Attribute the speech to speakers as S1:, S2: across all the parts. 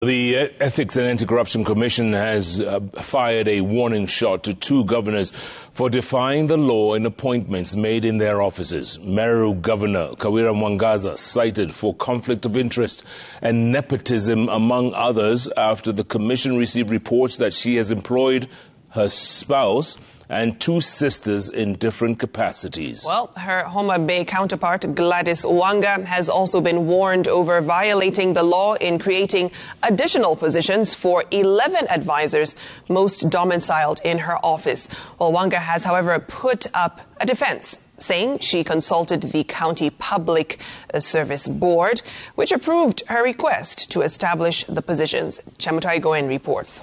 S1: The Ethics and Anti-Corruption Commission has fired a warning shot to two governors for defying the law in appointments made in their offices. Meru Governor Kawira Mwangaza cited for conflict of interest and nepotism, among others, after the commission received reports that she has employed her spouse and two sisters in different capacities.
S2: Well, her Homa Bay counterpart, Glady Wanga, has also been warned over violating the law in creating additional positions for 11 advisors, most domiciled in her office. Well, Wanga has, however, put up a defense, saying she consulted the County Public Service Board, which approved her request to establish the positions. Chamutai Goen reports.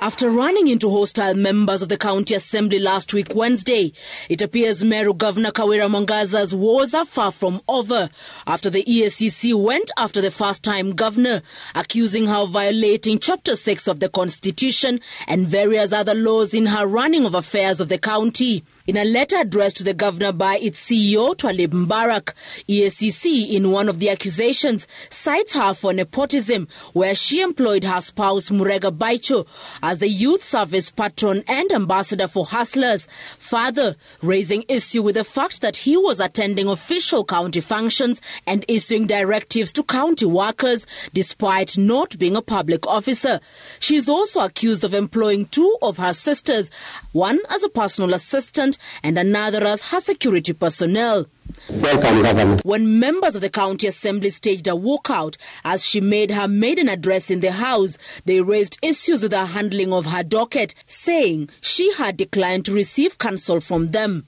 S3: After running into hostile members of the County Assembly last week Wednesday, it appears Meru Governor Kawira Mwangaza's woes are far from over after the EACC went after the first-time governor, accusing her of violating Chapter 6 of the Constitution and various other laws in her running of affairs of the county. In a letter addressed to the governor by its CEO, Twalib Mbarak, EACC, in one of the accusations, cites her for nepotism, where she employed her spouse, Murega Baicho, as the youth service patron and ambassador for hustlers, further raising issue with the fact that he was attending official county functions and issuing directives to county workers, despite not being a public officer. She is also accused of employing two of her sisters, one as a personal assistant and another as her security personnel.
S4: Welcome, Governor.
S3: When members of the County Assembly staged a walkout as she made her maiden address in the House, they raised issues with the handling of her docket, saying she had declined to receive counsel from them.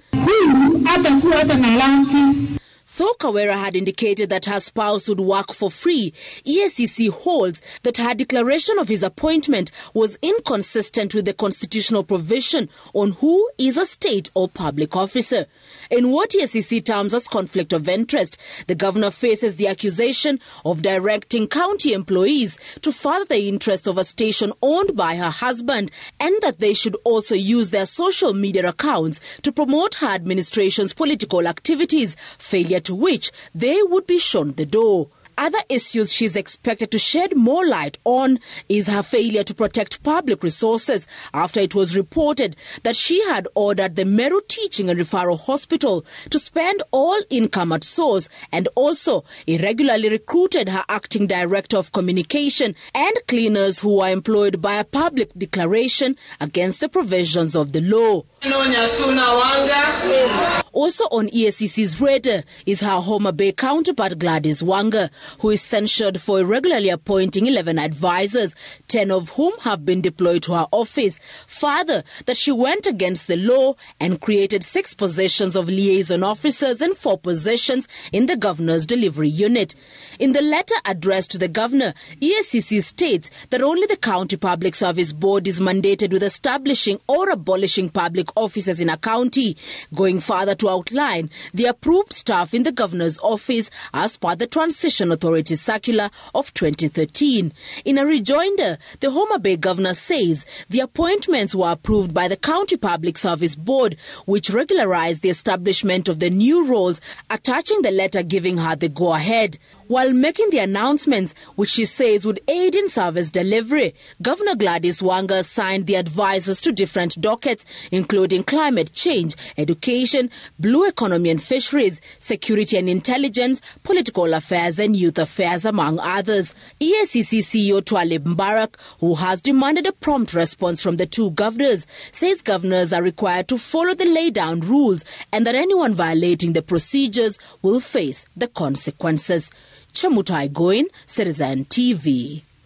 S3: Though Kawira had indicated that her spouse would work for free, EACC holds that her declaration of his appointment was inconsistent with the constitutional provision on who is a state or public officer. In what EACC terms as conflict of interest, the governor faces the accusation of directing county employees to further the interest of a station owned by her husband, and that they should also use their social media accounts to promote her administration's political activities, failure to which they would be shown the door. Other issues she's expected to shed more light on is her failure to protect public resources after it was reported that she had ordered the Meru Teaching and Referral Hospital to spend all income at source, and also irregularly recruited her acting director of communication and cleaners who are employed by a public declaration against the provisions of the law. Also on EACC's radar is her Homa Bay counterpart Glady Wanga, who is censured for irregularly appointing 11 advisors, 10 of whom have been deployed to her office. Further, that she went against the law and created 6 positions of liaison officers and 4 positions in the governor's delivery unit. In the letter addressed to the governor, EACC states that only the County Public Service Board is mandated with establishing or abolishing public offices in a county, going further to outline the approved staff in the governor's office as per the Transition Authority Circular of 2013. In a rejoinder, the Homa Bay governor says the appointments were approved by the County Public Service Board, which regularized the establishment of the new roles, attaching the letter giving her the go-ahead. While making the announcements, which she says would aid in service delivery, Governor Glady Wanga assigned the advisors to different dockets, including climate change, education, blue economy and fisheries, security and intelligence, political affairs and youth affairs, among others. EACC CEO Twalib Mbarak, who has demanded a prompt response from the two governors, says governors are required to follow the laid-down rules and that anyone violating the procedures will face the consequences. Chamutai Goin, Citizen TV.